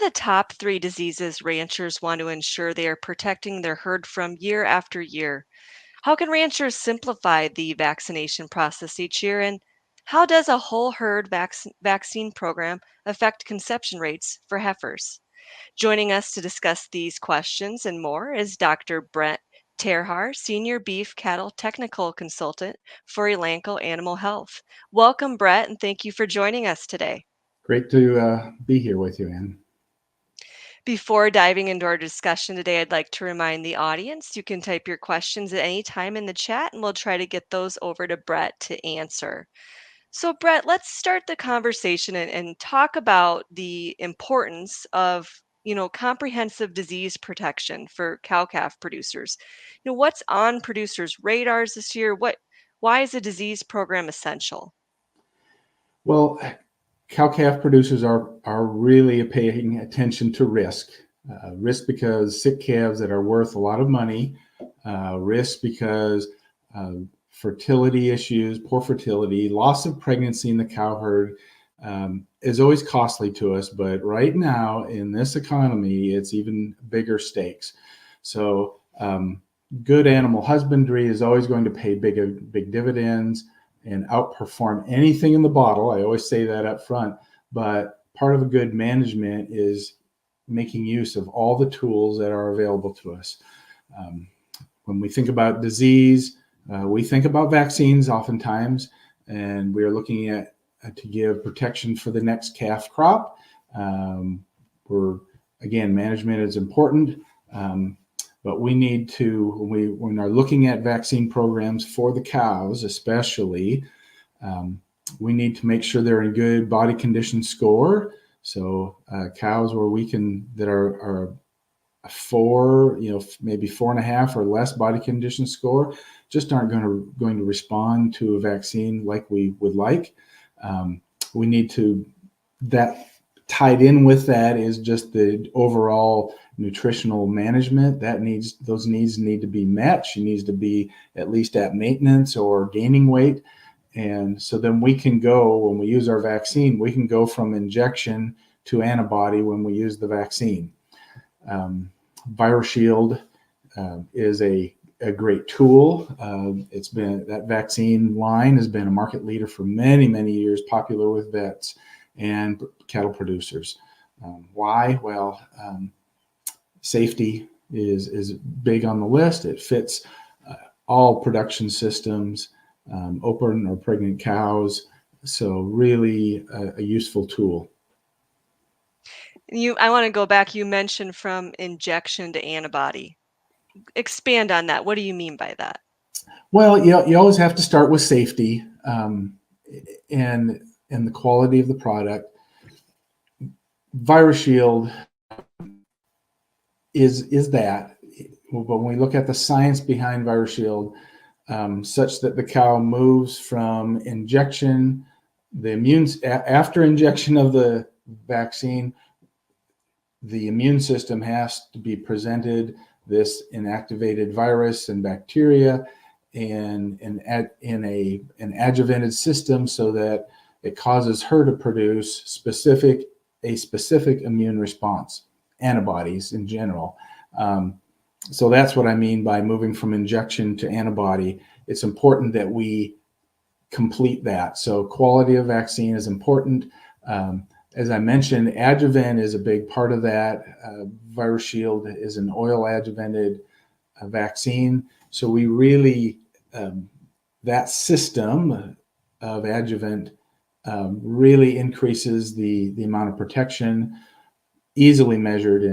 the top three diseases ranchers want to ensure they are protecting their herd from year after year? How can ranchers simplify the vaccination process each year? And how does a whole herd vaccine program affect conception rates for heifers? Joining us to discuss these questions and more is Dr. Brett Terhaar, Senior Beef Cattle Technical Consultant for Elanco Animal Health. Welcome, Brett, and thank you for joining us today. Great to be here with you, Ann. Before diving into our discussion today, I'd like to remind the audience you can type your questions at any time in the chat, and we'll try to get those over to Brett to answer. So, Brett, let's start the conversation and talk about the importance of comprehensive disease protection for cow-calf producers. What's on producers' radars this year? Why is a disease program essential? Well, cow-calf producers are really paying attention to risk. Risk because sick calves that are worth a lot of money. Risk because fertility issues, poor fertility, loss of pregnancy in the cow herd is always costly to us. But right now in this economy, it's even bigger stakes. So good animal husbandry is always going to pay big dividends and outperform anything in the bottle. I always say that up front, but part of a good management is making use of all the tools that are available to us. When we think about disease, we think about vaccines oftentimes, and we are looking at to give protection for the next calf crop. Again, management is important. But we need to, when we are looking at vaccine programs for the cows, especially, we need to make sure they're in good body condition score. So cows that are a 4, maybe 4.5 or less body condition score, just aren't going to respond to a vaccine like we would like. We need to, that tied in with that is just the overall nutritional management. Those needs need to be met. She needs to be at least at maintenance or gaining weight. And so then we can go, when we use our vaccine, we can go from injection to antibody when we use the vaccine. ViroShield is a great tool. That vaccine line has been a market leader for many, many years, popular with vets and cattle producers. Why? Well, safety is big on the list. It fits all production systems, open or pregnant cows. So really a useful tool. I want to go back. You mentioned from injection to antibody. Expand on that. What do you mean by that? Well, you always have to start with safety and the quality of the product. ViroShield is that, but when we look at the science behind ViroShield, such that the cow moves from injection, after injection of the vaccine, the immune system has to be presented this inactivated virus and bacteria and in an adjuvanted system so that it causes her to produce a specific immune response, antibodies in general. So that's what I mean by moving from injection to antibody. It's important that we complete that. So quality of vaccine is important. As I mentioned, adjuvant is a big part of that. ViroShield is an oil adjuvanted vaccine. So we really, that system of adjuvant really increases the amount of protection easily measured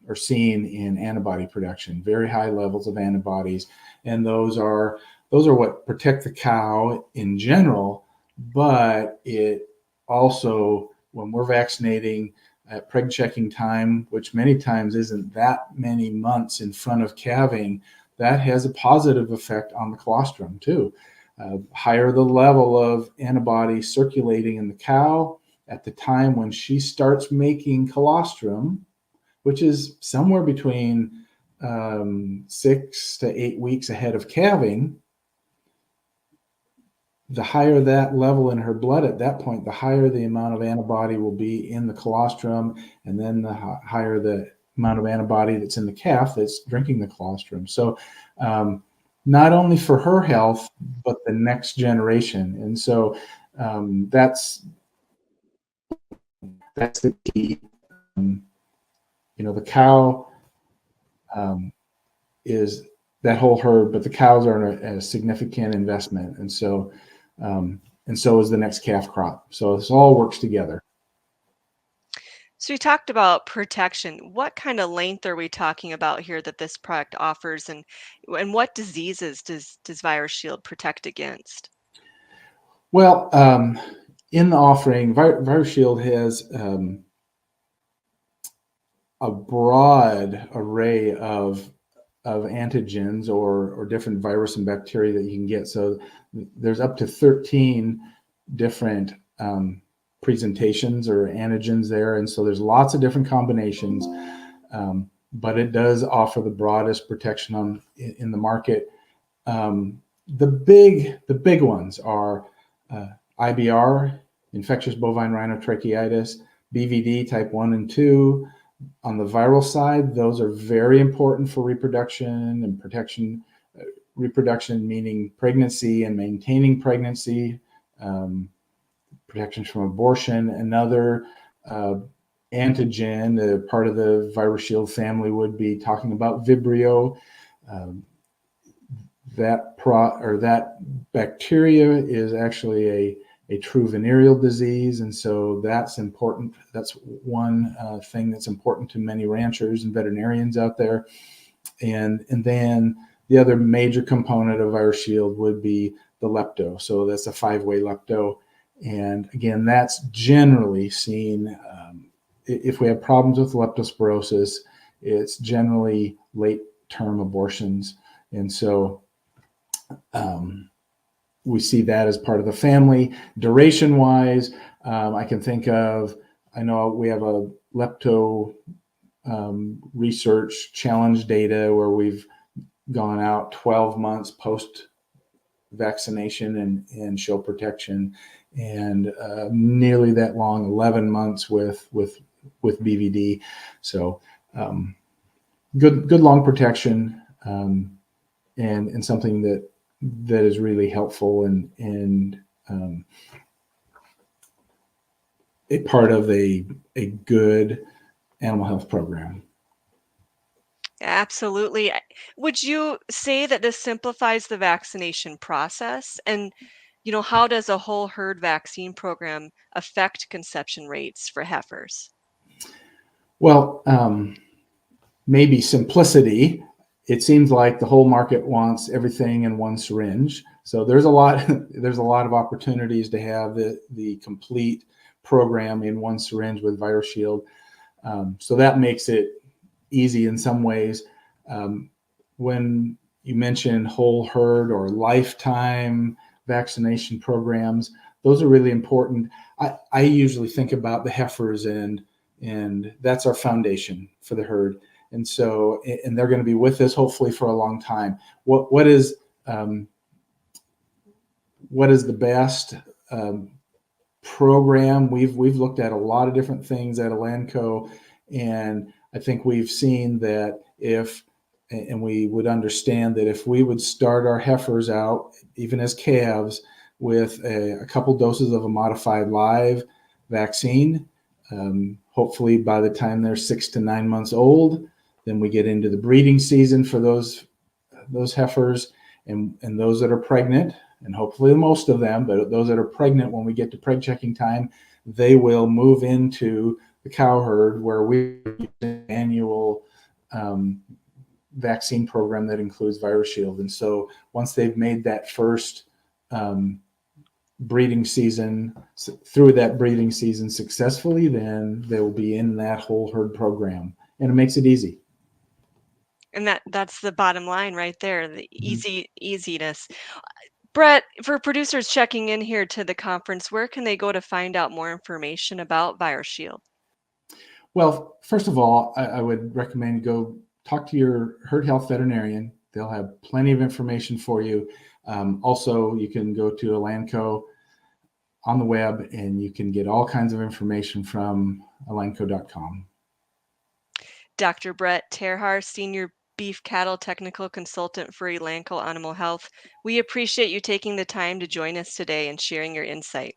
or seen in antibody production, very high levels of antibodies. And those are what protect the cow in general, but it also, when we're vaccinating at preg checking time, which many times isn't that many months in front of calving, that has a positive effect on the colostrum too. Higher the level of antibody circulating in the cow at the time when she starts making colostrum, which is somewhere between 6 to 8 weeks ahead of calving, the higher that level in her blood at that point, the higher the amount of antibody will be in the colostrum, and then the higher the amount of antibody that's in the calf that's drinking the colostrum. So not only for her health, but the next generation. And so that's the key. The cow is that whole herd, but the cows are a significant investment, and so is the next calf crop. So this all works together. So you talked about protection. What kind of length are we talking about here that this product offers, and what diseases does Virus Shield protect against? Well, in the offering, Virus Shield has a broad array of antigens or different virus and bacteria that you can get. So there's up to 13 different presentations or antigens there, and so there's lots of different combinations. But it does offer the broadest protection in the market. The big ones are IBR, infectious bovine rhinotracheitis, BVD type 1 and 2. On the viral side, those are very important for reproduction and protection. Reproduction meaning pregnancy and maintaining pregnancy, protections from abortion. Another antigen, part of the Virus Shield family, would be talking about Vibrio. That bacteria is actually a true venereal disease, and so that's important. That's one thing that's important to many ranchers and veterinarians out there. And then the other major component of Virus Shield would be the lepto. So that's a 5-way lepto, and again, that's generally seen if we have problems with leptospirosis. It's generally late-term abortions, and so we see that as part of the family. Duration wise, I know we have a lepto research challenge data where we've gone out 12 months post vaccination and show protection, and nearly that long, 11 months with BVD. So good long protection, and something that is really helpful and a part of a good animal health program. Absolutely. Would you say that this simplifies the vaccination process? And, how does a whole herd vaccine program affect conception rates for heifers? Well, maybe simplicity. It seems like the whole market wants everything in one syringe. So there's a lot of opportunities to have the complete program in one syringe with Virus Shield. So that makes it easy in some ways. When you mention whole herd or lifetime vaccination programs, those are really important. I usually think about the heifers, and that's our foundation for the herd. And so, and they're going to be with us hopefully for a long time. What is the best program? We've looked at a lot of different things at Elanco, and I think we've seen that and we would understand that if we would start our heifers out, even as calves, with a couple doses of a modified live vaccine, hopefully by the time they're 6 to 9 months old, then we get into the breeding season for those heifers, and those that are pregnant, and hopefully most of them, but those that are pregnant, when we get to preg checking time, they will move into the cow herd where we use an annual vaccine program that includes Virus Shield. And so once they've made that first breeding season, through that breeding season successfully, then they will be in that whole herd program, and it makes it easy. And that's the bottom line right there, the easiness. Brett, for producers checking in here to the conference, where can they go to find out more information about Virus Shield? Well, first of all, I would recommend go talk to your herd health veterinarian. They'll have plenty of information for you. Also, you can go to Elanco on the web and you can get all kinds of information from elanco.com. Dr. Brett Terhaar, Senior Beef Cattle Technical Consultant for Elanco Animal Health, we appreciate you taking the time to join us today and sharing your insight.